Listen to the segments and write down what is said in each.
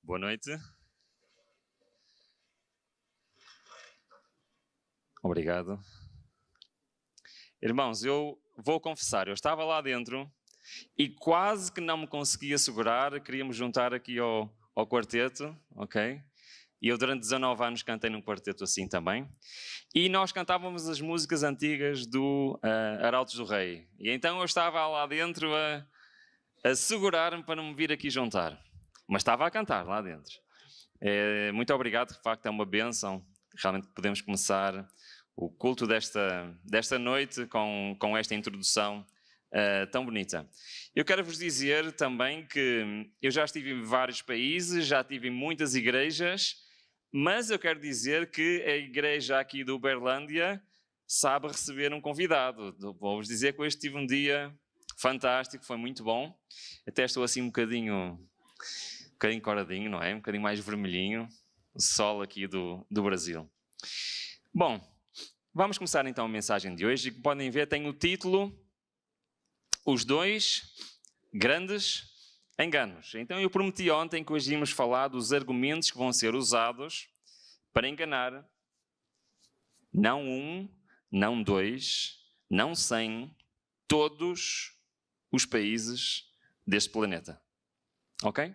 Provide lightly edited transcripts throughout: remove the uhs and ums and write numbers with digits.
Boa noite. Obrigado. Irmãos, eu vou confessar, eu estava lá dentro e quase que não me conseguia segurar, queria-me juntar aqui ao quarteto, ok? E eu durante 19 anos cantei num quarteto assim também. E nós cantávamos as músicas antigas do Arautos do Rei. E então eu estava lá dentro a segurar-me para não me vir aqui juntar. Mas estava a cantar lá dentro. Muito obrigado, de facto é uma bênção. Realmente podemos começar o culto desta noite com esta introdução tão bonita. Eu quero vos dizer também que eu já estive em vários países, já estive em muitas igrejas, mas eu quero dizer que a igreja aqui do Uberlândia sabe receber um convidado. Vou-vos dizer que hoje tive um dia fantástico, foi muito bom. Até estou assim um bocadinho coradinho, não é? Um bocadinho mais vermelhinho, o sol aqui do Brasil. Bom, vamos começar então a mensagem de hoje. Como podem ver, tem o título Os Dois Grandes Enganos. Então eu prometi ontem que hoje íamos falar dos argumentos que vão ser usados para enganar não um, não dois, não 100, todos os países deste planeta. Ok?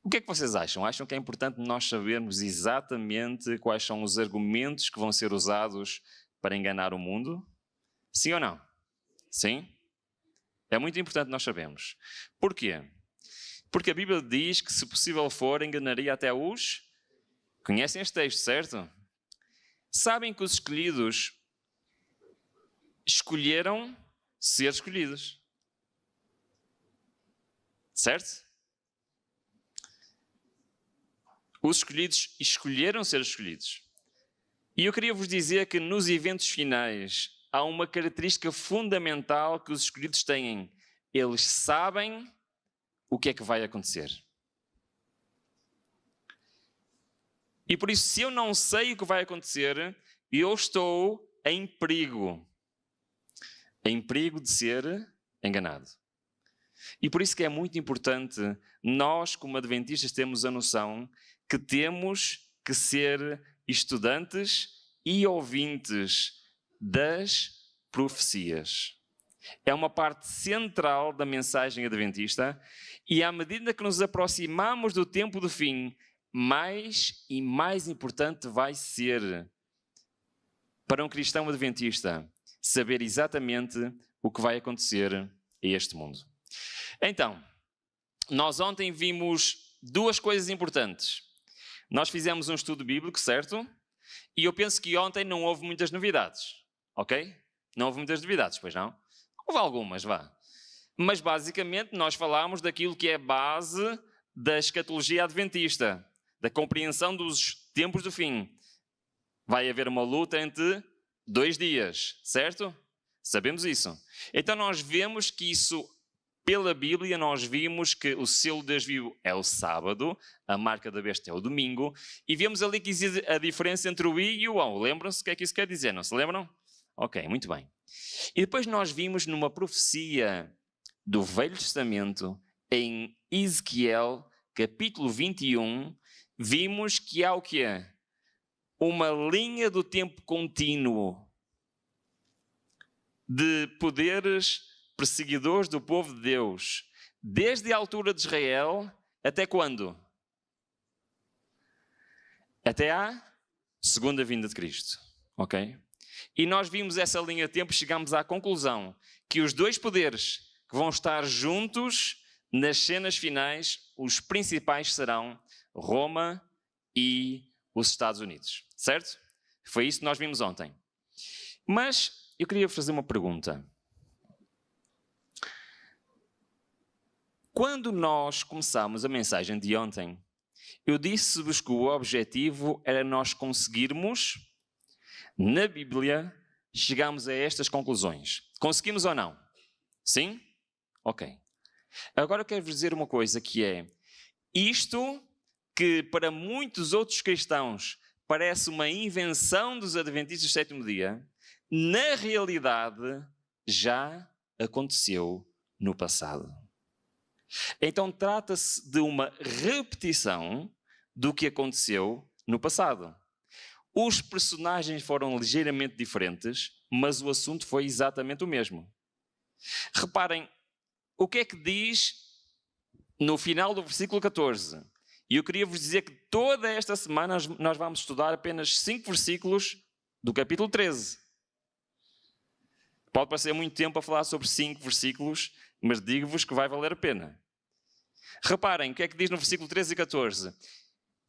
O que é que vocês acham? Acham que é importante nós sabermos exatamente quais são os argumentos que vão ser usados para enganar o mundo? Sim ou não? Sim? É muito importante nós sabermos. Porquê? Porque a Bíblia diz que, se possível for, enganaria até os... Conhecem este texto, certo? Sabem que os escolhidos escolheram ser escolhidos. Certo? Os escolhidos escolheram ser escolhidos. E eu queria vos dizer que nos eventos finais há uma característica fundamental que os escolhidos têm. Eles sabem o que é que vai acontecer. E por isso, se eu não sei o que vai acontecer, eu estou em perigo. Em perigo de ser enganado. E por isso que é muito importante nós, como adventistas, termos a noção que temos que ser estudantes e ouvintes das profecias. É uma parte central da mensagem adventista e à medida que nos aproximamos do tempo do fim, mais e mais importante vai ser para um cristão adventista saber exatamente o que vai acontecer a este mundo. Então, nós ontem vimos duas coisas importantes. Nós fizemos um estudo bíblico, certo? E eu penso que ontem não houve muitas novidades, ok? Não houve muitas novidades, pois não? Houve algumas, vá. Mas basicamente nós falámos daquilo que é a base da escatologia adventista, da compreensão dos tempos do fim. Vai haver uma luta entre 2 dias, certo? Sabemos isso. Então nós vemos que isso... Pela Bíblia nós vimos que o selo de Deus vivo é o sábado, a marca da besta é o domingo, e vemos ali que existe a diferença entre o I e o O. Lembram-se o que é que isso quer dizer, não se lembram? Ok, muito bem. E depois nós vimos numa profecia do Velho Testamento, em Ezequiel, capítulo 21, vimos que há o quê? Uma linha do tempo contínuo de poderes perseguidores do povo de Deus, desde a altura de Israel, até quando? Até à segunda vinda de Cristo, ok? E nós vimos essa linha de tempo e chegamos à conclusão que os dois poderes que vão estar juntos nas cenas finais, os principais serão Roma e os Estados Unidos, certo? Foi isso que nós vimos ontem. Mas eu queria fazer uma pergunta. Quando nós começámos a mensagem de ontem, eu disse-vos que o objetivo era nós conseguirmos, na Bíblia, chegarmos a estas conclusões. Conseguimos ou não? Sim? Ok. Agora eu quero vos dizer uma coisa que é, isto que para muitos outros cristãos parece uma invenção dos adventistas do sétimo dia, na realidade já aconteceu no passado. Então trata-se de uma repetição do que aconteceu no passado. Os personagens foram ligeiramente diferentes, mas o assunto foi exatamente o mesmo. Reparem, o que é que diz no final do versículo 14? E eu queria vos dizer que toda esta semana nós vamos estudar apenas 5 versículos do capítulo 13. Pode parecer muito tempo a falar sobre 5 versículos, mas digo-vos que vai valer a pena. Reparem, o que é que diz no versículo 13 e 14?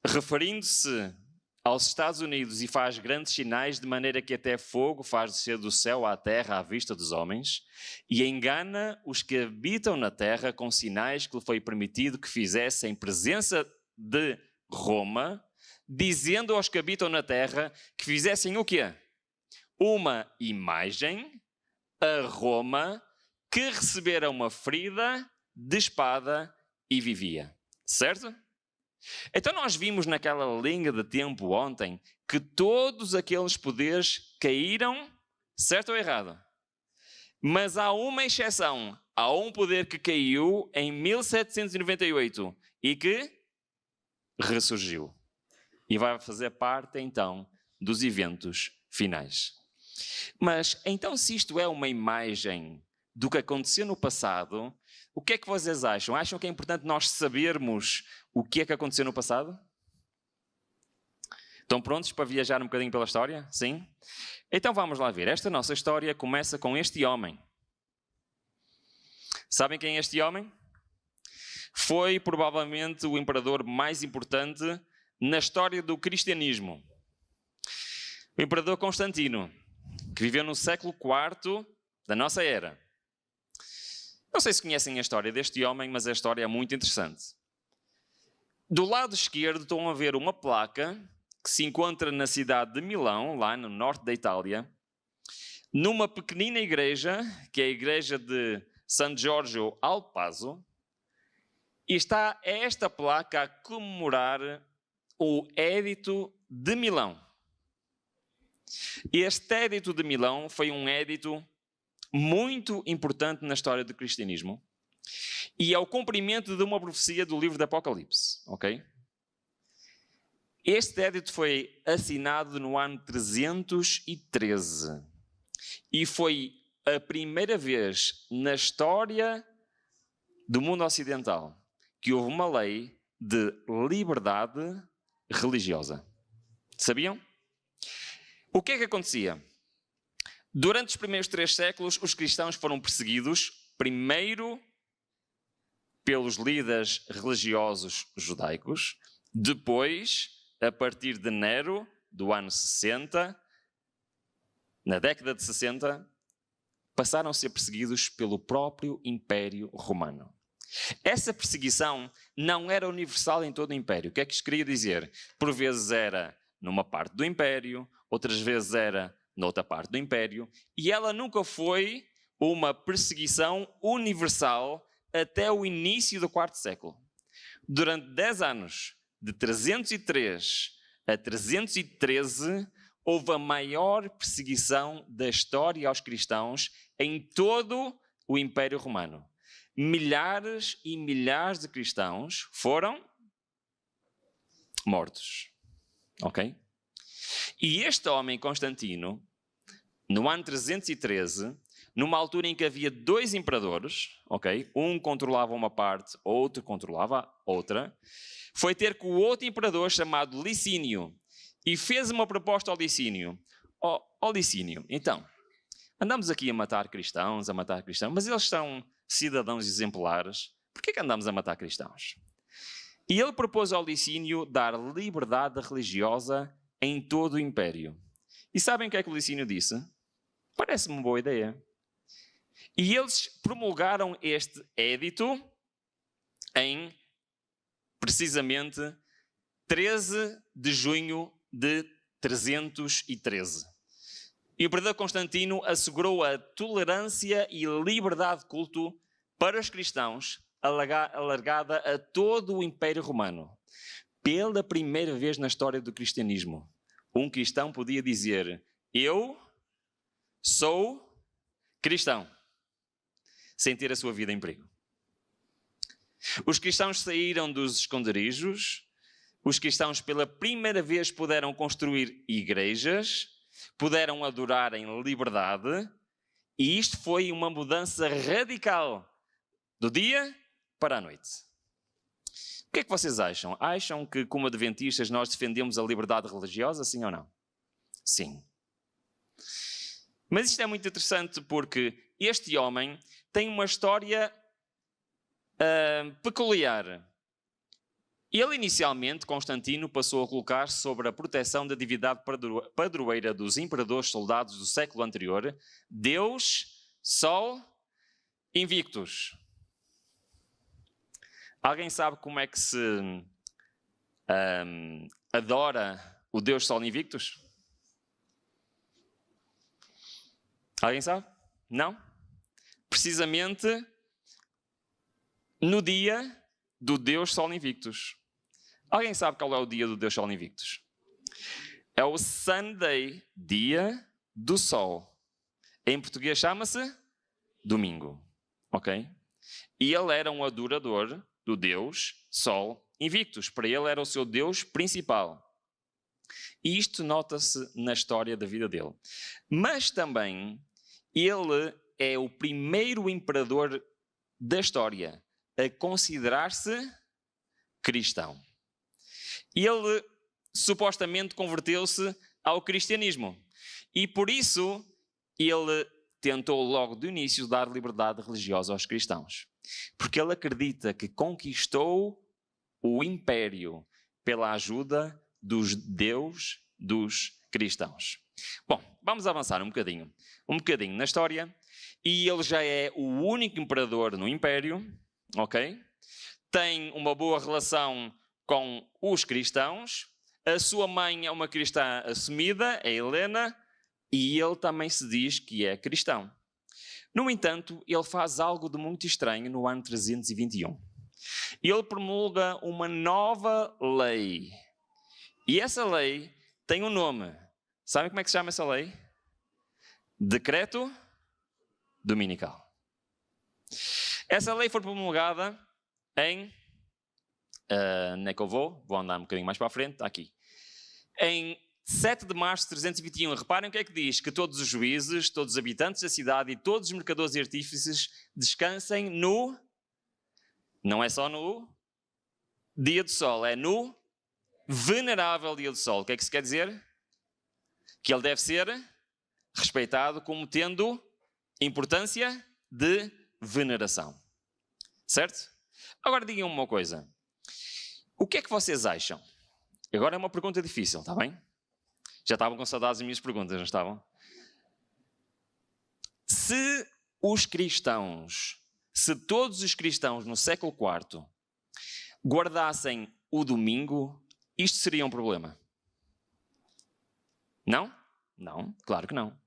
Referindo-se aos Estados Unidos, e faz grandes sinais, de maneira que até fogo faz descer do céu à terra à vista dos homens, e engana os que habitam na terra com sinais que lhe foi permitido que fizesse em presença de Roma, dizendo aos que habitam na terra que fizessem o quê? Uma imagem a Roma que recebera uma ferida de espada e vivia. Certo? Então nós vimos naquela linha de tempo ontem que todos aqueles poderes caíram, certo ou errado? Mas há uma exceção. Há um poder que caiu em 1798 e que ressurgiu. E vai fazer parte então dos eventos finais. Mas então, se isto é uma imagem do que aconteceu no passado, o que é que vocês acham? Acham que é importante nós sabermos o que é que aconteceu no passado? Estão prontos para viajar um bocadinho pela história? Sim? Então vamos lá ver. Esta nossa história começa com este homem. Sabem quem é este homem? Foi provavelmente o imperador mais importante na história do cristianismo. O imperador Constantino, que viveu no século IV da nossa era. Não sei se conhecem a história deste homem, mas a história é muito interessante. Do lado esquerdo estão a ver uma placa que se encontra na cidade de Milão, lá no norte da Itália, numa pequenina igreja, que é a igreja de San Giorgio al Paso, e está esta placa a comemorar o Édito de Milão. Este Édito de Milão foi um édito muito importante na história do cristianismo e é o cumprimento de uma profecia do livro do Apocalipse, ok? Este édito foi assinado no ano 313 e foi a primeira vez na história do mundo ocidental que houve uma lei de liberdade religiosa. Sabiam? O que é que acontecia? Durante os primeiros 3 séculos, os cristãos foram perseguidos, primeiro pelos líderes religiosos judaicos, depois, a partir de Nero, do ano 60, na década de 60, passaram a ser perseguidos pelo próprio Império Romano. Essa perseguição não era universal em todo o Império. O que é que isto queria dizer? Por vezes era numa parte do Império, outras vezes era noutra parte do Império, e ela nunca foi uma perseguição universal até o início do IV século. Durante 10 anos, de 303 a 313, houve a maior perseguição da história aos cristãos em todo o Império Romano. Milhares e milhares de cristãos foram mortos. Ok? E este homem, Constantino, no ano 313, numa altura em que havia 2 imperadores, ok? Um controlava uma parte, outro controlava outra, foi ter com o outro imperador chamado Licínio e fez uma proposta ao Licínio. Ó Licínio, então, andamos aqui a matar cristãos, mas eles são cidadãos exemplares. Por que andamos a matar cristãos? E ele propôs ao Licínio dar liberdade religiosa em todo o Império. E sabem o que é que o Licínio disse? Parece-me uma boa ideia. E eles promulgaram este édito em, precisamente, 13 de junho de 313. E o imperador Constantino assegurou a tolerância e liberdade de culto para os cristãos, alargada a todo o Império Romano. Pela primeira vez na história do cristianismo, um cristão podia dizer: eu sou cristão, sem ter a sua vida em perigo. Os cristãos saíram dos esconderijos, os cristãos pela primeira vez puderam construir igrejas, puderam adorar em liberdade, e isto foi uma mudança radical do dia para a noite. O que é que vocês acham? Acham que, como adventistas, nós defendemos a liberdade religiosa, sim ou não? Sim. Mas isto é muito interessante porque este homem tem uma história peculiar. Ele, inicialmente, Constantino, passou a colocar sobre a proteção da divindade padroeira dos imperadores soldados do século anterior, Deus, Sol, Invictus. Alguém sabe como é que se adora o Deus Sol Invictus? Alguém sabe? Não? Precisamente no dia do Deus Sol Invictus. Alguém sabe qual é o dia do Deus Sol Invictus? É o Sunday, dia do Sol. Em português chama-se domingo. Ok? E ele era um adorador do Deus Sol Invictus. Para ele era o seu Deus principal. E isto nota-se na história da vida dele. Mas também ele é o primeiro imperador da história a considerar-se cristão. Ele supostamente converteu-se ao cristianismo. E por isso ele tentou logo do início dar liberdade religiosa aos cristãos. Porque ele acredita que conquistou o império pela ajuda dos Deus dos cristãos. Bom, vamos avançar um bocadinho na história. E ele já é o único imperador no império, ok? Tem uma boa relação com os cristãos. A sua mãe é uma cristã assumida, é Helena, e ele também se diz que é cristão. No entanto, ele faz algo de muito estranho no ano 321. Ele promulga uma nova lei. E essa lei tem um nome. Sabem como é que se chama essa lei? Decreto Dominical. Essa lei foi promulgada em... onde é que eu vou? Vou andar um bocadinho mais para a frente. Está aqui. Em 7 de março de 321. Reparem o que é que diz. Que todos os juízes, todos os habitantes da cidade e todos os mercadores e artífices descansem no... Não é só no dia do sol, é no venerável dia do sol. O que é que isso quer dizer? Que ele deve ser respeitado como tendo importância de veneração. Certo? Agora digam-me uma coisa. O que é que vocês acham? Agora é uma pergunta difícil, está bem? Já estavam com saudades das minhas perguntas, não estavam? Se todos os cristãos no século IV guardassem o domingo, isto seria um problema? Não? Não, claro que não.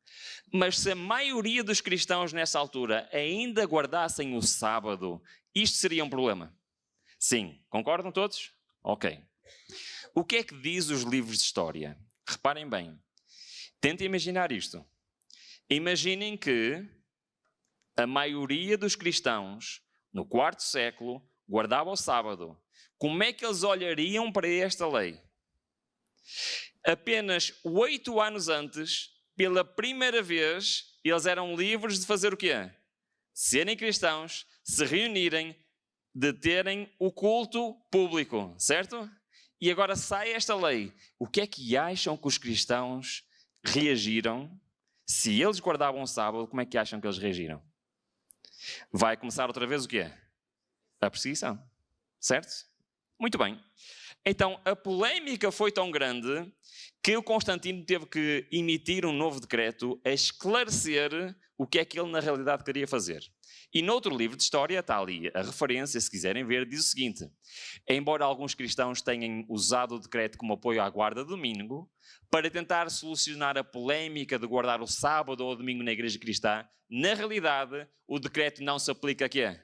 Mas se a maioria dos cristãos nessa altura ainda guardassem o sábado, isto seria um problema? Sim, concordam todos? Ok. O que é que diz os livros de história? Reparem bem. Tentem imaginar isto. Imaginem que a maioria dos cristãos no quarto século guardava o sábado. Como é que eles olhariam para esta lei? Apenas 8 anos antes, pela primeira vez, eles eram livres de fazer o quê? Serem cristãos, se reunirem, de terem o culto público, certo? E agora sai esta lei. O que é que acham que os cristãos reagiram? Se eles guardavam o sábado, como é que acham que eles reagiram? Vai começar outra vez o quê? A perseguição, certo? Muito bem. Então, a polémica foi tão grande que o Constantino teve que emitir um novo decreto a esclarecer o que é que ele na realidade queria fazer. E noutro livro de história, está ali a referência, se quiserem ver, diz o seguinte: embora alguns cristãos tenham usado o decreto como apoio à guarda do domingo, para tentar solucionar a polémica de guardar o sábado ou o domingo na igreja cristã, na realidade, o decreto não se aplica a quê?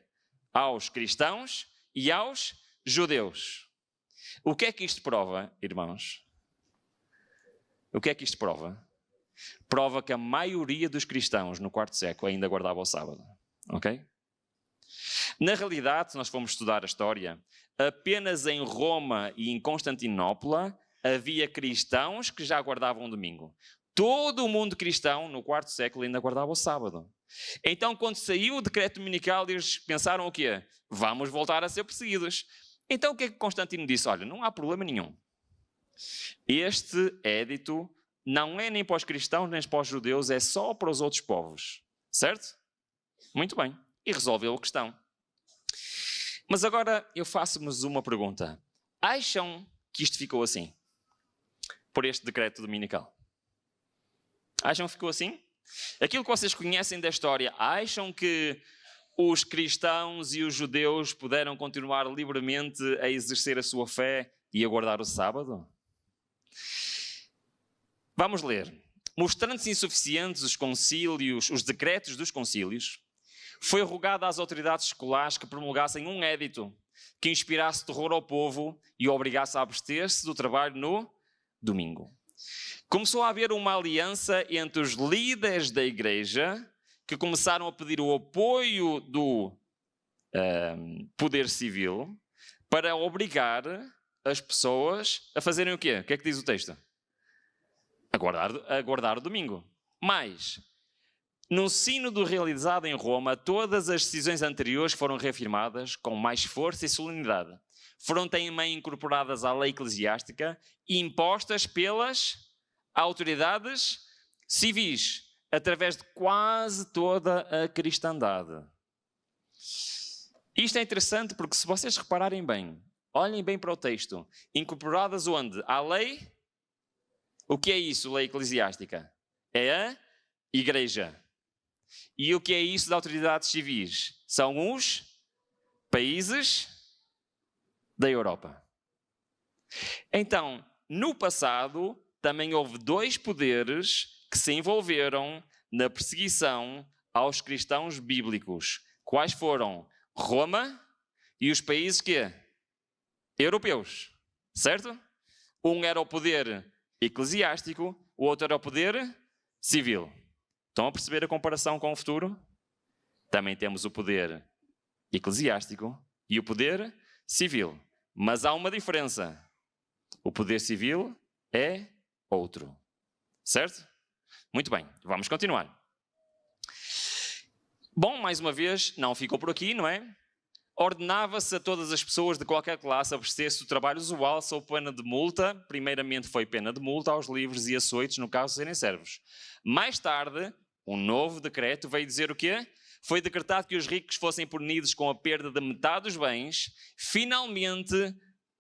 Aos cristãos e aos judeus. O que é que isto prova, irmãos? O que é que isto prova? Prova que a maioria dos cristãos no quarto século ainda guardava o sábado. Ok? Na realidade, se nós formos estudar a história, apenas em Roma e em Constantinopla havia cristãos que já guardavam o domingo. Todo o mundo cristão, no quarto século, ainda guardava o sábado. Então, quando saiu o decreto dominical, eles pensaram o quê? Vamos voltar a ser perseguidos. Então, o que é que Constantino disse? Olha, não há problema nenhum. Este édito não é nem para os cristãos, nem para os judeus, é só para os outros povos. Certo? Muito bem. E resolveu a questão. Mas agora eu faço-vos uma pergunta. Acham que isto ficou assim? Por este decreto dominical? Acham que ficou assim? Aquilo que vocês conhecem da história, acham que os cristãos e os judeus puderam continuar livremente a exercer a sua fé e a guardar o sábado? Vamos ler. Mostrando-se insuficientes os concílios, os decretos dos concílios, foi rogado às autoridades escolares que promulgassem um édito que inspirasse terror ao povo e o obrigasse a abster-se do trabalho no domingo. Começou a haver uma aliança entre os líderes da igreja, que começaram a pedir o apoio do poder civil para obrigar as pessoas a fazerem o quê? O que é que diz o texto? A guardar o domingo. Mas, no sínodo realizado em Roma, todas as decisões anteriores foram reafirmadas com mais força e solenidade. Foram também incorporadas à lei eclesiástica e impostas pelas autoridades civis, através de quase toda a cristandade. Isto é interessante porque, se vocês repararem bem, olhem bem para o texto, incorporadas onde? À lei. O que é isso, lei eclesiástica? É a igreja. E o que é isso de autoridades civis? São os países da Europa. Então, no passado, também houve dois poderes que se envolveram na perseguição aos cristãos bíblicos. Quais foram? Roma e os países quê? Europeus. Certo? Um era o poder eclesiástico, o outro era o poder civil. Estão a perceber a comparação com o futuro? Também temos o poder eclesiástico e o poder civil. Mas há uma diferença. O poder civil é outro. Certo? Muito bem, vamos continuar. Bom, mais uma vez, não ficou por aqui, não é? Ordenava-se a todas as pessoas de qualquer classe abster-se do trabalho usual sob pena de multa. Primeiramente foi pena de multa aos livres e açoites, no caso de serem servos. Mais tarde, um novo decreto veio dizer o quê? Foi decretado que os ricos fossem punidos com a perda de metade dos bens. Finalmente,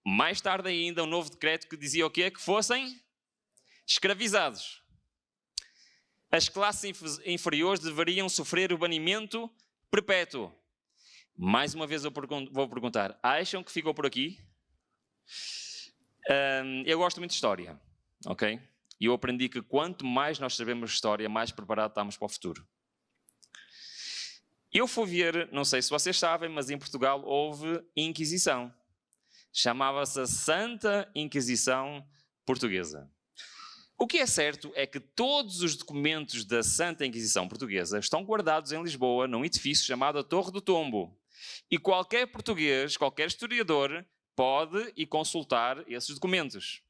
mais tarde ainda, um novo decreto que dizia o quê? Que fossem escravizados. As classes inferiores deveriam sofrer o banimento perpétuo. Mais uma vez eu vou perguntar, acham que ficou por aqui? Eu gosto muito de história, ok? E eu aprendi que quanto mais nós sabemos de história, mais preparados estamos para o futuro. Eu fui ver, não sei se vocês sabem, mas em Portugal houve Inquisição. Chamava-se a Santa Inquisição Portuguesa. O que é certo é que todos os documentos da Santa Inquisição Portuguesa estão guardados em Lisboa, num edifício chamado a Torre do Tombo. E qualquer português, qualquer historiador, pode ir consultar esses documentos.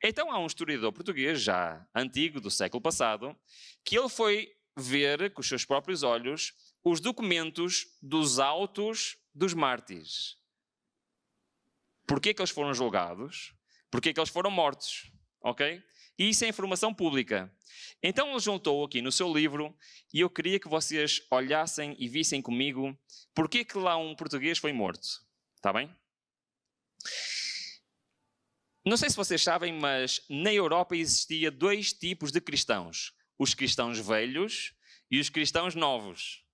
Então há um historiador português, já antigo, do século passado, que ele foi ver, com os seus próprios olhos, os documentos dos autos dos mártires. Porquê que eles foram julgados? Porquê que eles foram mortos? Ok? E isso é informação pública. Então ele juntou aqui no seu livro, e eu queria que vocês olhassem e vissem comigo porquê que lá um português foi morto. Está bem? Não sei se vocês sabem, mas na Europa existia dois tipos de cristãos. Os cristãos velhos e os cristãos novos.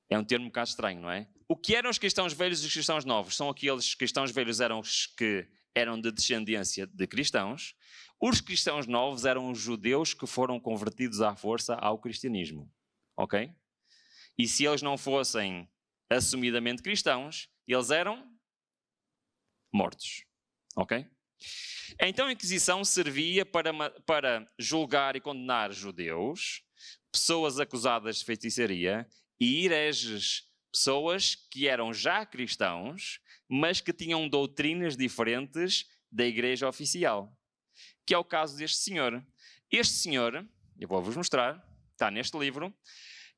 É um termo um bocado estranho, não é? O que eram os cristãos velhos e os cristãos novos? São aqueles cristãos velhos eram os que eram de descendência de cristãos. Os cristãos novos eram os judeus que foram convertidos à força ao cristianismo. Ok? E se eles não fossem assumidamente cristãos, eles eram mortos. Ok? Então a Inquisição servia para julgar e condenar judeus, pessoas acusadas de feitiçaria e hereges, pessoas que eram já cristãos, mas que tinham doutrinas diferentes da igreja oficial, que é o caso deste senhor. Este senhor, eu vou-vos mostrar, está neste livro,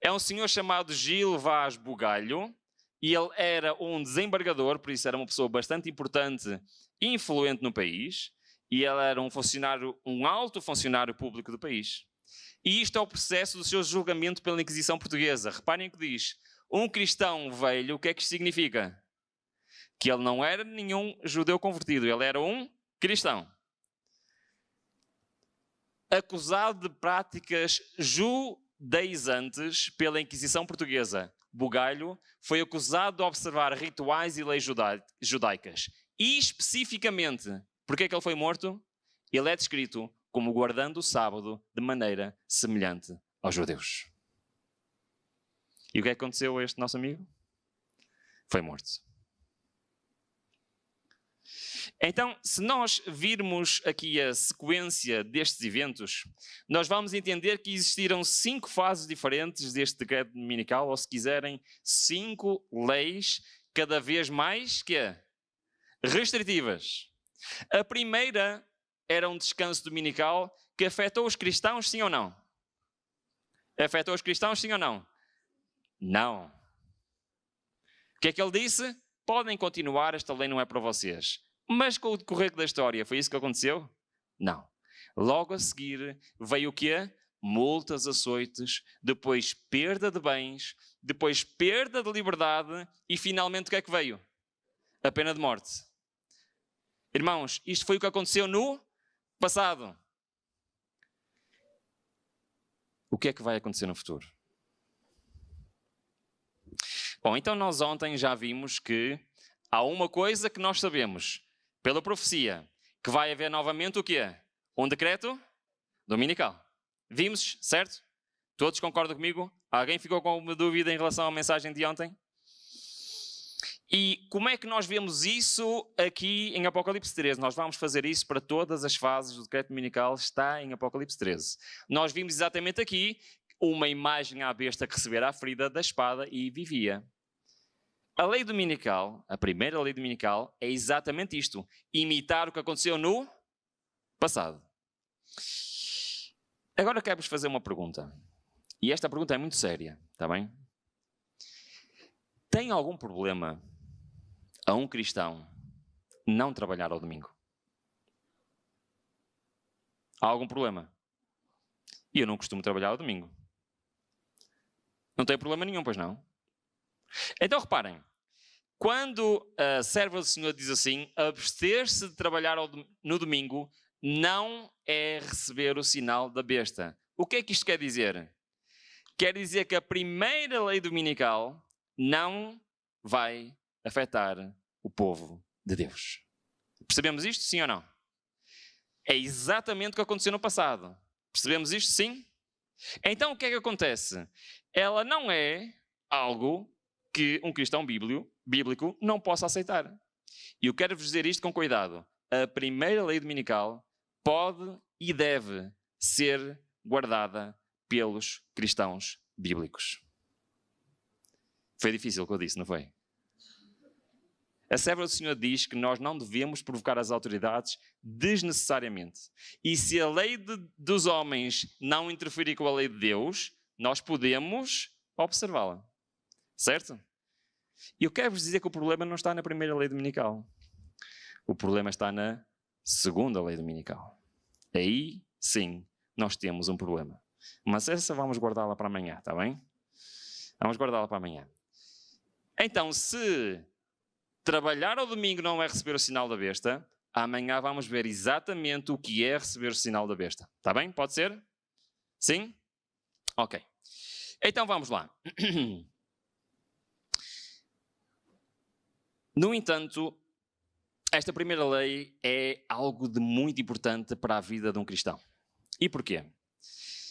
é um senhor chamado Gil Vaz Bugalho, e ele era um desembargador, por isso era uma pessoa bastante importante e influente no país, e ele era um alto funcionário público do país. E isto é o processo do seu julgamento pela Inquisição Portuguesa. Reparem que diz, um cristão velho, o que é que isto significa? Que ele não era nenhum judeu convertido, ele era um cristão. Acusado de práticas judaizantes pela Inquisição Portuguesa, Bugalho foi acusado de observar rituais e leis judaicas. E especificamente, porque é que ele foi morto? Ele é descrito como guardando o sábado de maneira semelhante aos judeus. E o que é que aconteceu a este nosso amigo? Foi morto. Então, se nós virmos aqui a sequência destes eventos, nós vamos entender que existiram 5 fases diferentes deste decreto dominical, ou se quiserem, 5 leis cada vez mais restritivas. A primeira era um descanso dominical que afetou os cristãos, sim ou não? Afetou os cristãos, sim ou não? Não. O que é que ele disse? Podem continuar, esta lei não é para vocês. Mas com o decorrer da história, foi isso que aconteceu? Não. Logo a seguir veio o quê? Multas, açoites, depois perda de bens, depois perda de liberdade e finalmente o que é que veio? A pena de morte. Irmãos, isto foi o que aconteceu no passado. O que é que vai acontecer no futuro? Bom, então nós ontem já vimos que há uma coisa que nós sabemos, pela profecia, que vai haver novamente o quê? Um decreto dominical. Vimos, certo? Todos concordam comigo? Alguém ficou com alguma dúvida em relação à mensagem de ontem? E como é que nós vemos isso aqui em Apocalipse 13? Nós vamos fazer isso para todas as fases do decreto dominical, está em Apocalipse 13. Nós vimos exatamente aqui uma imagem à besta que recebera a ferida da espada e vivia. A lei dominical, a primeira lei dominical, é exatamente isto. Imitar o que aconteceu no passado. Agora quero-vos fazer uma pergunta. E esta pergunta é muito séria, está bem? Tem algum problema a um cristão não trabalhar ao domingo? Há algum problema? E eu não costumo trabalhar ao domingo. Não tem problema nenhum, pois não? Então reparem, quando a serva do Senhor diz assim, abster-se de trabalhar no domingo não é receber o sinal da besta. O que é que isto quer dizer? Quer dizer que a primeira lei dominical não vai afetar o povo de Deus. Percebemos isto, sim ou não? É exatamente o que aconteceu no passado. Percebemos isto, sim? Então o que é que acontece? Ela não é algo que um cristão bíblico não possa aceitar. E eu quero vos dizer isto com cuidado. A primeira lei dominical pode e deve ser guardada pelos cristãos bíblicos. Foi difícil o que eu disse, não foi? A serva do Senhor diz que nós não devemos provocar as autoridades desnecessariamente. E se a lei dos homens não interferir com a lei de Deus, nós podemos observá-la. Certo? E eu quero-vos dizer que o problema não está na primeira lei dominical. O problema está na segunda lei dominical. Aí, sim, nós temos um problema. Mas essa vamos guardá-la para amanhã, está bem? Vamos guardá-la para amanhã. Então, se trabalhar ao domingo não é receber o sinal da besta, amanhã vamos ver exatamente o que é receber o sinal da besta. Está bem? Pode ser? Sim? Ok. Então vamos lá. No entanto, esta primeira lei é algo de muito importante para a vida de um cristão. E porquê?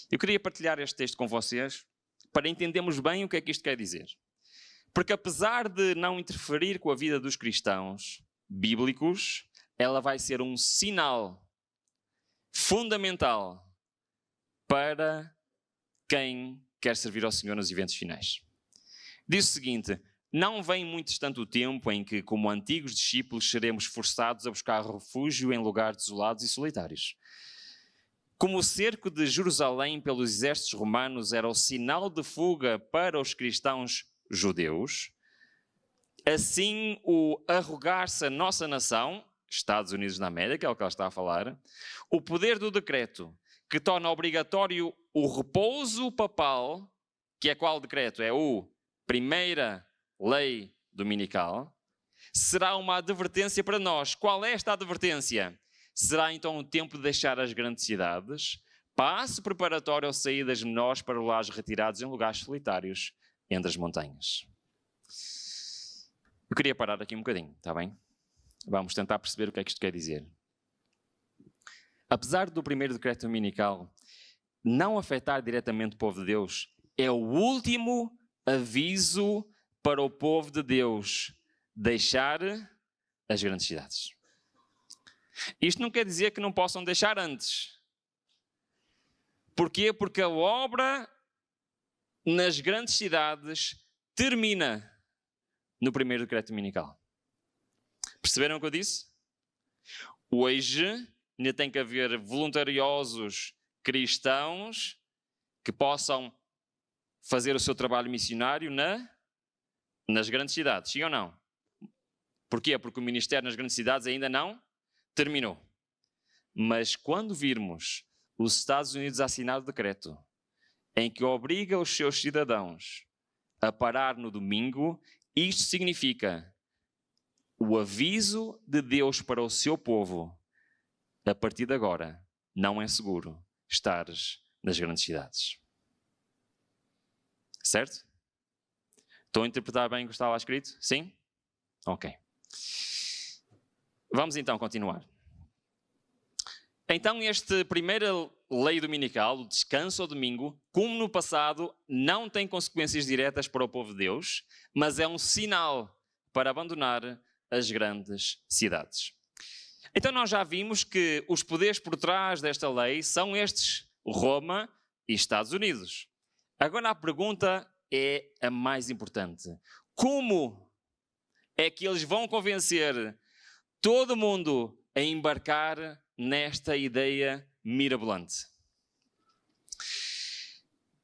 Eu queria partilhar este texto com vocês para entendermos bem o que é que isto quer dizer. Porque apesar de não interferir com a vida dos cristãos bíblicos, ela vai ser um sinal fundamental para quem quer servir ao Senhor nos eventos finais. Diz o seguinte: não vem muito distante o tempo em que, como antigos discípulos, seremos forçados a buscar refúgio em lugares desolados e solitários. Como o cerco de Jerusalém pelos exércitos romanos era o sinal de fuga para os cristãos judeus, assim o arrogar-se a nossa nação, Estados Unidos da América, é o que ela está a falar, o poder do decreto que torna obrigatório o repouso papal, que é qual decreto? É a primeira lei dominical, será uma advertência para nós. Qual é esta advertência? Será então o tempo de deixar as grandes cidades, passo preparatório ao sair das menores para lares retirados em lugares solitários entre as montanhas. Eu queria parar aqui um bocadinho, está bem? Vamos tentar perceber o que é que isto quer dizer. Apesar do primeiro decreto dominical não afetar diretamente o povo de Deus, é o último aviso para o povo de Deus deixar as grandes cidades. Isto não quer dizer que não possam deixar antes. Porquê? Porque a obra nas grandes cidades termina no primeiro decreto dominical. Perceberam o que eu disse? Hoje ainda tem que haver voluntariosos cristãos que possam fazer o seu trabalho missionário nas grandes cidades, sim ou não? Porquê? Porque o ministério nas grandes cidades ainda não terminou. Mas quando virmos os Estados Unidos a assinar o decreto em que obriga os seus cidadãos a parar no domingo, isto significa o aviso de Deus para o seu povo: a partir de agora não é seguro estares nas grandes cidades. Certo? Estou a interpretar bem o que está lá escrito? Sim? Ok. Vamos então continuar. Então, esta primeira lei dominical, o descanso ao domingo, como no passado, não tem consequências diretas para o povo de Deus, mas é um sinal para abandonar as grandes cidades. Então, nós já vimos que os poderes por trás desta lei são estes: Roma e Estados Unidos. Agora a pergunta é a mais importante. Como é que eles vão convencer todo mundo a embarcar nesta ideia mirabolante?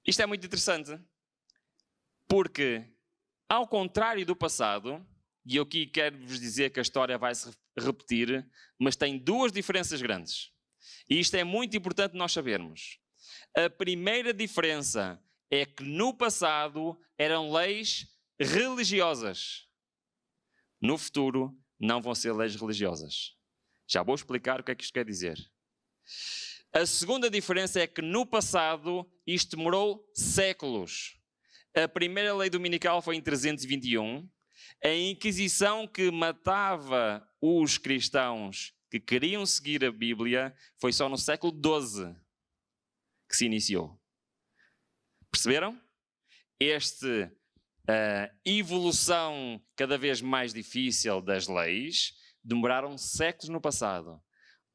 Isto é muito interessante, porque, ao contrário do passado, e eu aqui quero-vos dizer que a história vai se repetir, mas tem duas diferenças grandes. E isto é muito importante nós sabermos. A primeira diferença é que no passado eram leis religiosas. No futuro não vão ser leis religiosas. Já vou explicar o que é que isto quer dizer. A segunda diferença é que no passado isto demorou séculos. A primeira lei dominical foi em 321. A Inquisição, que matava os cristãos que queriam seguir a Bíblia, foi só no século XII que se iniciou. Perceberam? Esta evolução cada vez mais difícil das leis demoraram séculos no passado.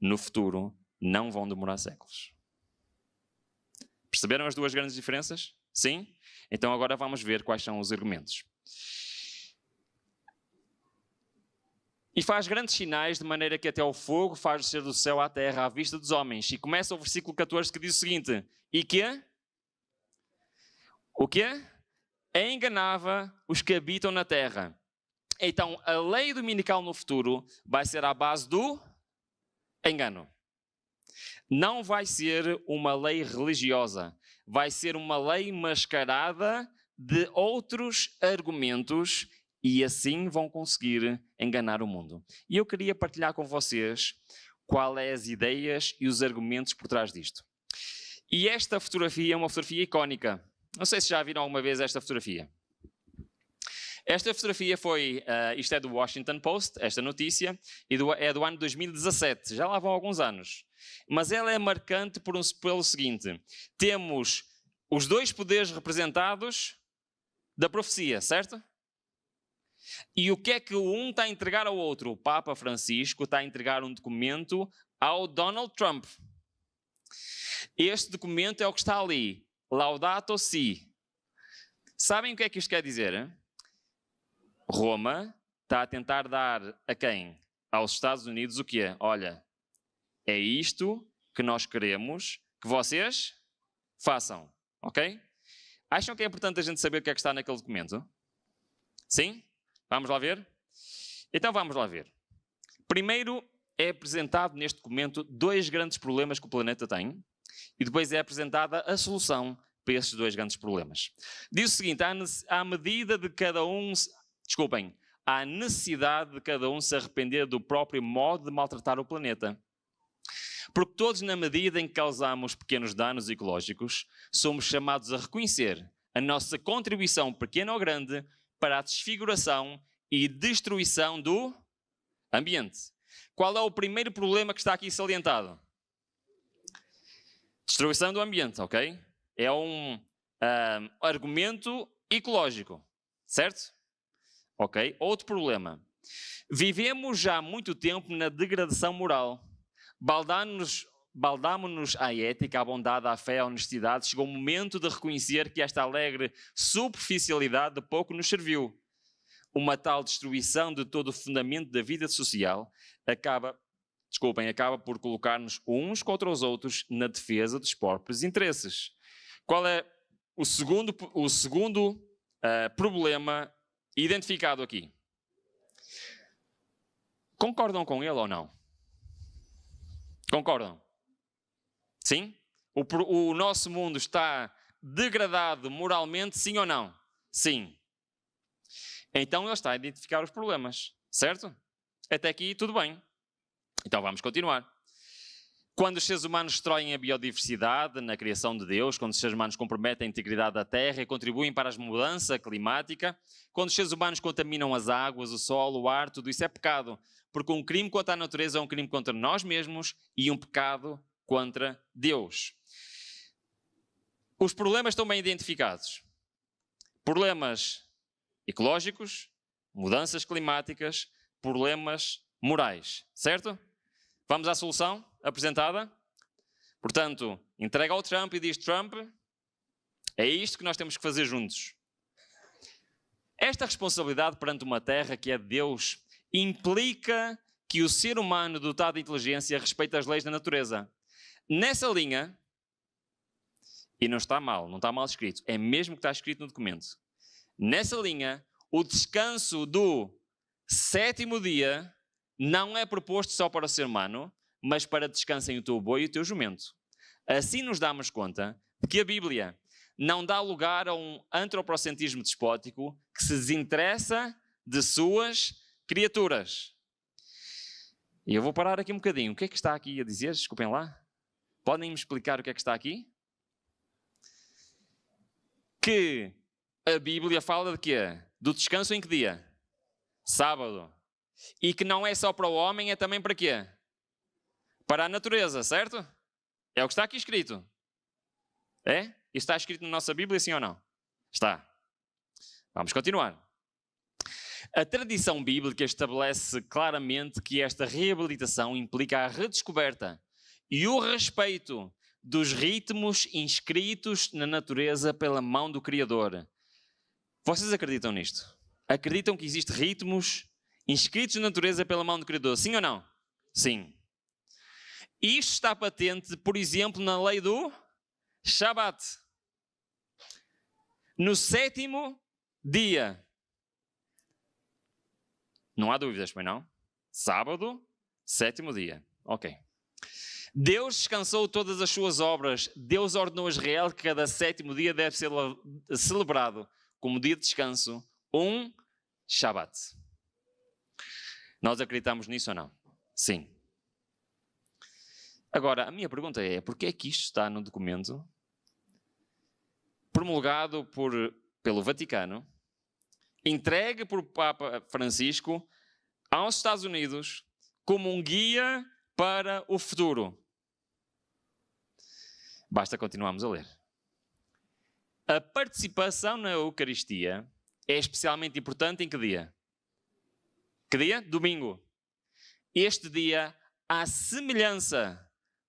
No futuro, não vão demorar séculos. Perceberam as duas grandes diferenças? Sim? Então agora vamos ver quais são os argumentos. E faz grandes sinais, de maneira que até o fogo faz descer do céu à terra à vista dos homens. E começa o versículo 14 que diz o seguinte: e que? O quê? Enganava os que habitam na terra. Então, a lei dominical no futuro vai ser à base do engano. Não vai ser uma lei religiosa. Vai ser uma lei mascarada de outros argumentos e assim vão conseguir enganar o mundo. E eu queria partilhar com vocês quais são as ideias e os argumentos por trás disto. E esta fotografia é uma fotografia icónica. Não sei se já viram alguma vez esta fotografia. Esta fotografia foi, isto é do Washington Post, esta notícia, e é do ano 2017, já lá vão alguns anos. Mas ela é marcante pelo seguinte: temos os dois poderes representados da profecia, certo? E o que é que um está a entregar ao outro? O Papa Francisco está a entregar um documento ao Donald Trump. Este documento é o que está ali, Laudato Si. Sabem o que é que isto quer dizer? Hein? Roma está a tentar dar a quem? Aos Estados Unidos o quê? Olha, é isto que nós queremos que vocês façam, ok? Acham que é importante a gente saber o que é que está naquele documento? Sim? Vamos lá ver? Então vamos lá ver. Primeiro é apresentado neste documento 2 grandes problemas que o planeta tem e depois é apresentada a solução para esses 2 grandes problemas. Diz o seguinte, à medida de cada um... Desculpem, há necessidade de cada um se arrepender do próprio modo de maltratar o planeta. Porque todos, na medida em que causamos pequenos danos ecológicos, somos chamados a reconhecer a nossa contribuição, pequena ou grande, para a desfiguração e destruição do ambiente. Qual é o primeiro problema que está aqui salientado? Destruição do ambiente, ok? É um argumento ecológico, certo? Ok? Outro problema. Vivemos já há muito tempo na degradação moral. Baldámo-nos à ética, à bondade, à fé, à honestidade. Chegou o momento de reconhecer que esta alegre superficialidade de pouco nos serviu. Uma tal destruição de todo o fundamento da vida social acaba por colocar-nos uns contra os outros na defesa dos próprios interesses. Qual é o segundo problema identificado aqui? Concordam com ele ou não? Concordam? Sim? O nosso mundo está degradado moralmente, sim ou não? Sim. Então ele está a identificar os problemas, certo? Até aqui tudo bem. Então vamos continuar. Quando os seres humanos destroem a biodiversidade na criação de Deus, quando os seres humanos comprometem a integridade da terra e contribuem para a mudança climática, quando os seres humanos contaminam as águas, o solo, o ar, tudo isso é pecado. Porque um crime contra a natureza é um crime contra nós mesmos e um pecado contra Deus. Os problemas estão bem identificados. Problemas ecológicos, mudanças climáticas, problemas morais, certo? Vamos à solução apresentada? Portanto, entrega ao Trump e diz: Trump, é isto que nós temos que fazer juntos. Esta responsabilidade perante uma terra que é de Deus implica que o ser humano dotado de inteligência respeita as leis da natureza. Nessa linha, e não está mal escrito, é mesmo que está escrito no documento. Nessa linha, o descanso do 7º dia não é proposto só para o ser humano, mas para descansem o teu boi e o teu jumento. Assim nos damos conta de que a Bíblia não dá lugar a um antropocentrismo despótico que se desinteressa de suas criaturas. E eu vou parar aqui um bocadinho. O que é que está aqui a dizer? Desculpem lá. Podem me explicar o que é que está aqui? Que a Bíblia fala de quê? Do descanso em que dia? Sábado. E que não é só para o homem, é também para quê? Para a natureza, certo? É o que está aqui escrito. É? Isso está escrito na nossa Bíblia, sim ou não? Está. Vamos continuar. A tradição bíblica estabelece claramente que esta reabilitação implica a redescoberta e o respeito dos ritmos inscritos na natureza pela mão do Criador. Vocês acreditam nisto? Acreditam que existem ritmos inscritos na natureza pela mão do Criador? Sim ou não? Sim. Isto está patente, por exemplo, na lei do Shabat. No 7º dia. Não há dúvidas, pois não? Sábado, 7º dia. Ok. Deus descansou todas as suas obras. Deus ordenou a Israel que cada 7º dia deve ser celebrado como dia de descanso, um Shabat. Nós acreditamos nisso ou não? Sim. Agora, a minha pergunta é, porquê é que isto está no documento promulgado pelo Vaticano, entregue por Papa Francisco aos Estados Unidos como um guia para o futuro? Basta continuarmos a ler. A participação na Eucaristia é especialmente importante em que dia? Que dia? Domingo. Este dia, à semelhança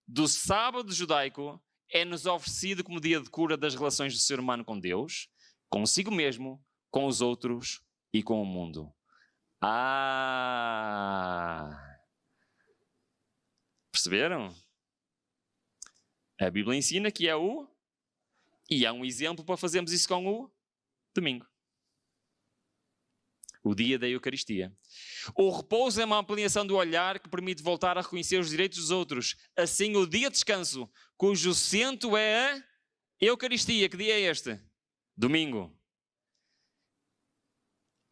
do sábado judaico, é-nos oferecido como dia de cura das relações do ser humano com Deus, consigo mesmo, com os outros e com o mundo. Perceberam? A Bíblia ensina que é e há um exemplo para fazermos isso com o domingo. O dia da Eucaristia. O repouso é uma ampliação do olhar que permite voltar a reconhecer os direitos dos outros. Assim, o dia de descanso, cujo centro é a Eucaristia. Que dia é este? Domingo.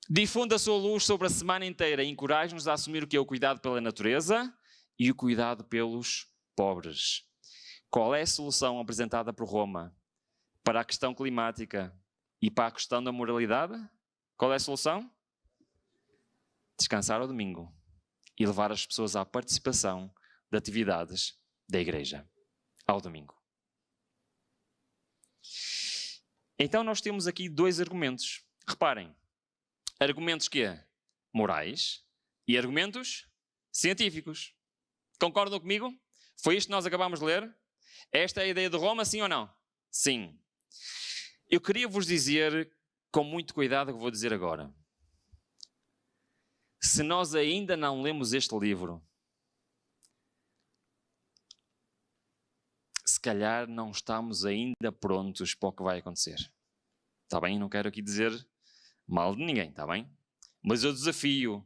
Difunde a sua luz sobre a semana inteira e encoraja-nos a assumir o que é o cuidado pela natureza e o cuidado pelos pobres. Qual é a solução apresentada por Roma para a questão climática e para a questão da moralidade? Qual é a solução? Descansar ao domingo e levar as pessoas à participação de atividades da igreja ao domingo. Então nós temos aqui dois argumentos. Reparem, argumentos que é morais e argumentos científicos. Concordam comigo? Foi isto que nós acabamos de ler? Esta é a ideia de Roma, sim ou não? Sim. Eu queria vos dizer, com muito cuidado, o que vou dizer agora. Se nós ainda não lemos este livro, se calhar não estamos ainda prontos para o que vai acontecer. Está bem? Não quero aqui dizer mal de ninguém, está bem? Mas eu desafio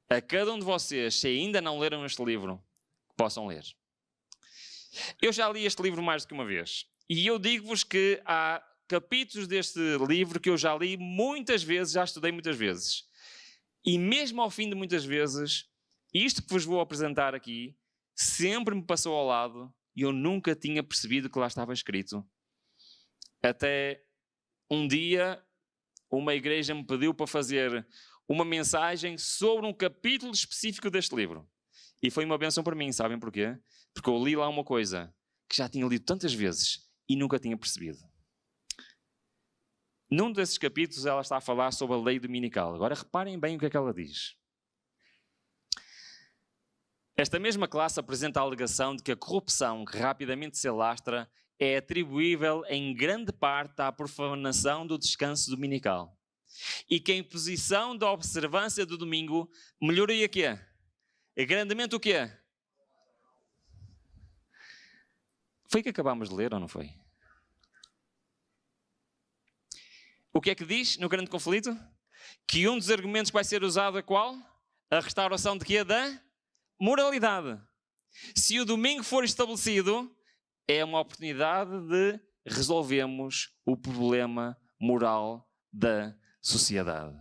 a cada um de vocês, se ainda não leram este livro, que possam ler. Eu já li este livro mais do que uma vez. E eu digo-vos que há capítulos deste livro que eu já li muitas vezes, já estudei muitas vezes. E mesmo ao fim de muitas vezes, isto que vos vou apresentar aqui, sempre me passou ao lado e eu nunca tinha percebido que lá estava escrito. Até um dia, uma igreja me pediu para fazer uma mensagem sobre um capítulo específico deste livro. E foi uma bênção para mim, sabem porquê? Porque eu li lá uma coisa que já tinha lido tantas vezes e nunca tinha percebido. Num desses capítulos ela está a falar sobre a lei dominical. Agora reparem bem o que é que ela diz. Esta mesma classe apresenta a alegação de que a corrupção que rapidamente se alastra é atribuível em grande parte à profanação do descanso dominical. E que a imposição da observância do domingo melhoria quê? Grandemente o quê? Foi o que acabámos de ler ou não foi? O que é que diz no grande conflito? Que um dos argumentos que vai ser usado é qual? A restauração de quê? Da moralidade. Se o domingo for estabelecido, é uma oportunidade de resolvermos o problema moral da sociedade.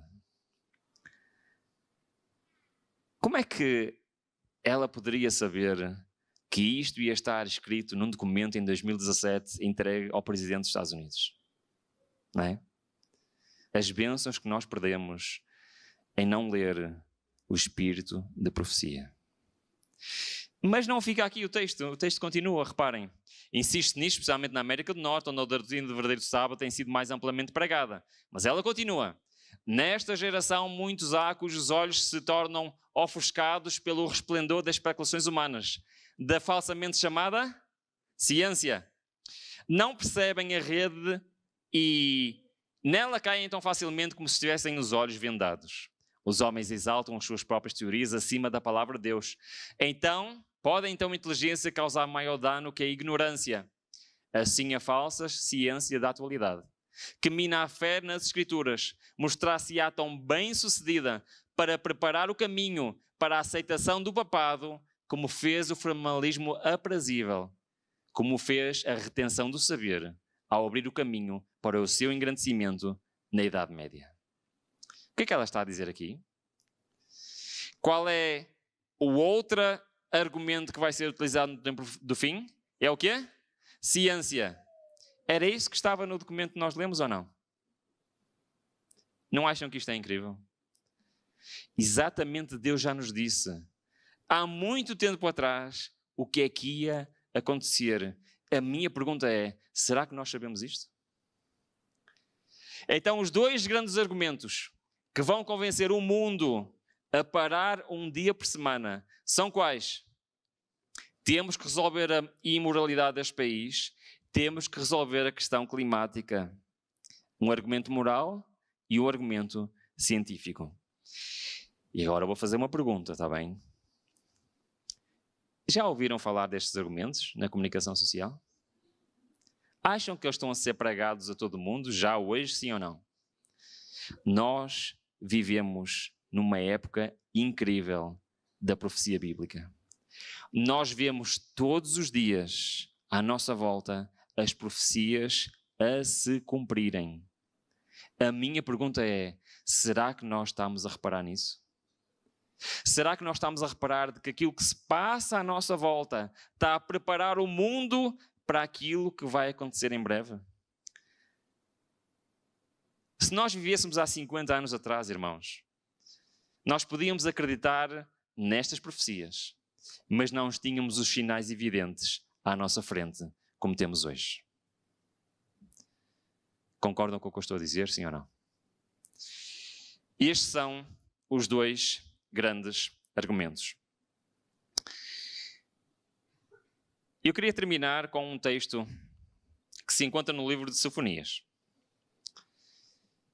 Como é que ela poderia saber que isto ia estar escrito num documento em 2017 entregue ao Presidente dos Estados Unidos? Não é? As bênçãos que nós perdemos em não ler o espírito da profecia. Mas não fica aqui o texto continua, reparem. Insiste nisto, especialmente na América do Norte, onde a doutrina do verdadeiro sábado tem sido mais amplamente pregada. Mas ela continua. Nesta geração, muitos há cujos olhos se tornam ofuscados pelo resplendor das especulações humanas, da falsamente chamada ciência. Não percebem a rede e nela caem tão facilmente como se tivessem os olhos vendados. Os homens exaltam as suas próprias teorias acima da palavra de Deus. Pode a inteligência causar maior dano que a ignorância. Assim a falsa ciência da atualidade, que mina a fé nas Escrituras, mostrar-se-á tão bem-sucedida para preparar o caminho para a aceitação do papado, como fez o formalismo aprazível, como fez a retenção do saber, ao abrir o caminho para o seu engrandecimento na Idade Média. O que é que ela está a dizer aqui? Qual é o outro argumento que vai ser utilizado no tempo do fim? É o quê? Ciência. Era isso que estava no documento que nós lemos ou não? Não acham que isto é incrível? Exatamente Deus já nos disse, há muito tempo atrás, o que é que ia acontecer. A minha pergunta é, será que nós sabemos isto? Então os dois grandes argumentos que vão convencer o mundo a parar um dia por semana são quais? Temos que resolver a imoralidade deste país, temos que resolver a questão climática. Um argumento moral e um argumento científico. E agora vou fazer uma pergunta, está bem? Já ouviram falar destes argumentos na comunicação social? Acham que eles estão a ser pregados a todo mundo, já hoje, sim ou não? Nós vivemos numa época incrível da profecia bíblica. Nós vemos todos os dias à nossa volta as profecias a se cumprirem. A minha pergunta é, será que nós estamos a reparar nisso? Será que nós estamos a reparar de que aquilo que se passa à nossa volta está a preparar o mundo para aquilo que vai acontecer em breve? Se nós vivêssemos há 50 anos atrás, irmãos, nós podíamos acreditar nestas profecias, mas não tínhamos os sinais evidentes à nossa frente, como temos hoje. Concordam com o que eu estou a dizer, sim ou não? Estes são os dois grandes argumentos. Eu queria terminar com um texto que se encontra no livro de Sofonias.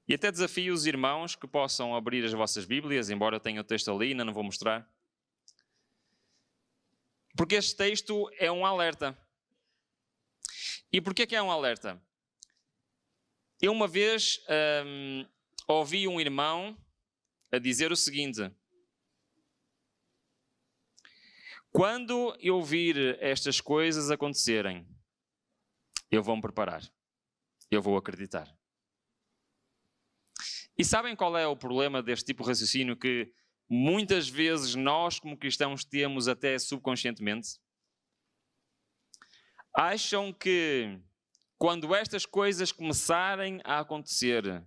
E até desafio os irmãos que possam abrir as vossas Bíblias, embora eu tenha o texto ali, ainda não vou mostrar. Porque este texto é um alerta. E porquê que é um alerta? Eu uma vez ouvi um irmão a dizer o seguinte: quando eu vir estas coisas acontecerem, eu vou me preparar. Eu vou acreditar. E sabem qual é o problema deste tipo de raciocínio que muitas vezes nós, como cristãos, temos até subconscientemente? Acham que quando estas coisas começarem a acontecer,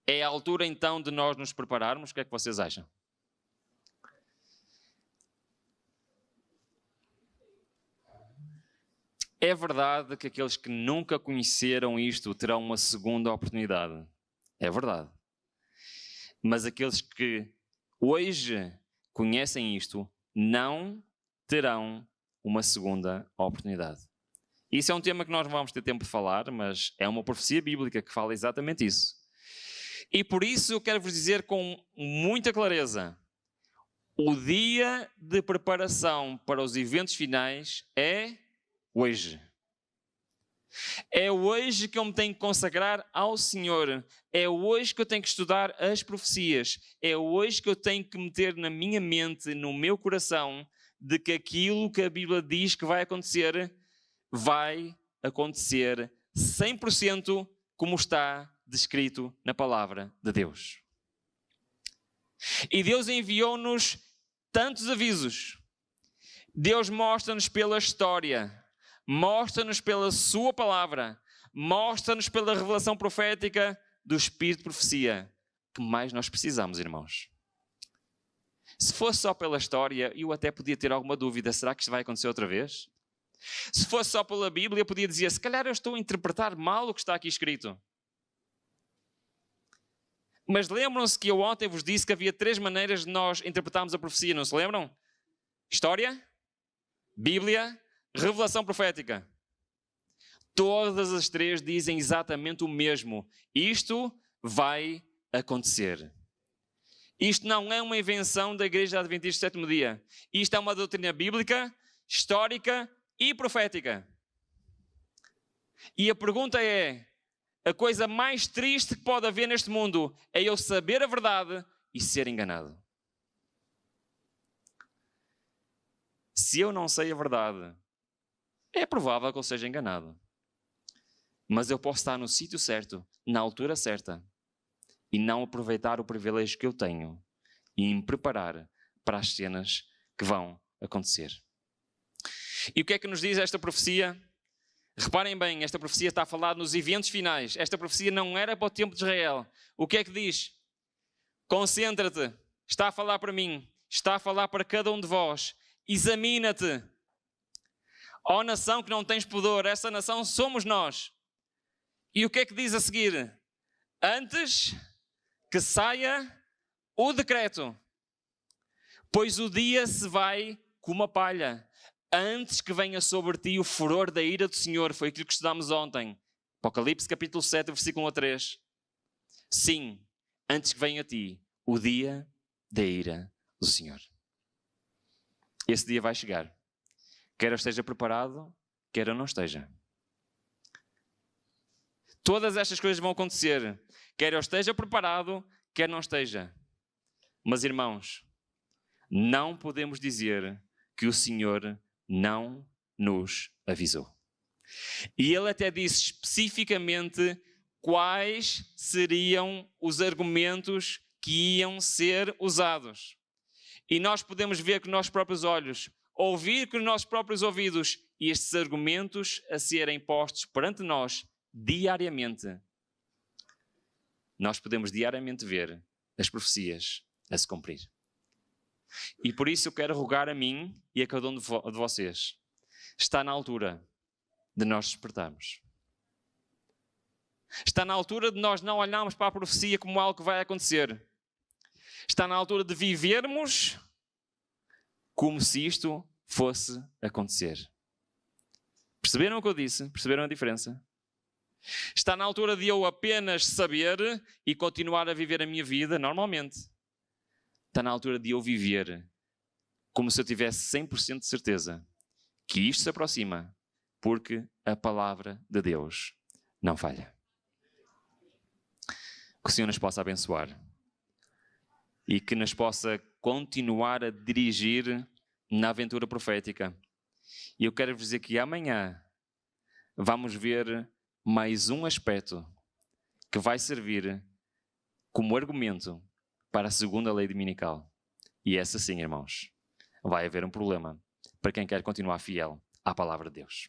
é a altura então de nós nos prepararmos? O que é que vocês acham? É verdade que aqueles que nunca conheceram isto terão uma segunda oportunidade. É verdade. Mas aqueles que hoje conhecem isto não terão uma segunda oportunidade. Isso é um tema que nós não vamos ter tempo de falar, mas é uma profecia bíblica que fala exatamente isso. E por isso eu quero vos dizer com muita clareza: o dia de preparação para os eventos finais é hoje. É hoje que eu me tenho que consagrar ao Senhor. É hoje que eu tenho que estudar as profecias. É hoje que eu tenho que meter na minha mente, no meu coração, de que aquilo que a Bíblia diz que vai acontecer 100% como está descrito na palavra de Deus. E Deus enviou-nos tantos avisos. Deus mostra-nos pela história, mostra-nos pela sua palavra, mostra-nos pela revelação profética do Espírito de profecia. Que mais nós precisamos, irmãos? Se fosse só pela história, eu até podia ter alguma dúvida: será que isto vai acontecer outra vez? Se fosse só pela Bíblia, eu podia dizer: se calhar eu estou a interpretar mal o que está aqui escrito. Mas lembram-se que eu ontem vos disse que havia 3 maneiras de nós interpretarmos a profecia, não se lembram? História, Bíblia, revelação profética. Todas as 3 dizem exatamente o mesmo: isto vai acontecer. Isto não é uma invenção da Igreja Adventista do 7º dia. Isto é uma doutrina bíblica, histórica e profética. E a pergunta é: a coisa mais triste que pode haver neste mundo é eu saber a verdade e ser enganado. Se eu não sei a verdade, é provável que eu seja enganado. Mas eu posso estar no sítio certo, na altura certa, e não aproveitar o privilégio que eu tenho e me preparar para as cenas que vão acontecer. E o que é que nos diz esta profecia? Reparem bem, esta profecia está a falar nos eventos finais. Esta profecia não era para o tempo de Israel. O que é que diz? Concentra-te. Está a falar para mim. Está a falar para cada um de vós. Examina-te. Ó nação que não tens pudor, essa nação somos nós. E o que é que diz a seguir? Antes que saia o decreto, pois o dia se vai como a palha, antes que venha sobre ti o furor da ira do Senhor. Foi aquilo que estudámos ontem. Apocalipse capítulo 7, versículo 1 a 3. Sim, antes que venha a ti o dia da ira do Senhor. Esse dia vai chegar. Quer eu esteja preparado, quer eu não esteja. Todas estas coisas vão acontecer. Quer eu esteja preparado, quer não esteja. Mas, irmãos, não podemos dizer que o Senhor não nos avisou. E ele até disse especificamente quais seriam os argumentos que iam ser usados. E nós podemos ver com os nossos próprios olhos, ouvir com os nossos próprios ouvidos, e estes argumentos a serem postos perante nós diariamente. Nós podemos diariamente ver as profecias a se cumprir. E por isso eu quero rogar a mim e a cada um de vocês. Está na altura de nós despertarmos. Está na altura de nós não olharmos para a profecia como algo que vai acontecer. Está na altura de vivermos como se isto fosse acontecer. Perceberam o que eu disse? Perceberam a diferença? Está na altura de eu apenas saber e continuar a viver a minha vida normalmente. Está na altura de eu viver como se eu tivesse 100% de certeza que isto se aproxima, porque a palavra de Deus não falha. Que o Senhor nos possa abençoar e que nos possa continuar a dirigir na aventura profética. E eu quero vos dizer que amanhã vamos ver mais um aspecto que vai servir como argumento para a segunda lei dominical. E essa sim, irmãos, vai haver um problema para quem quer continuar fiel à palavra de Deus.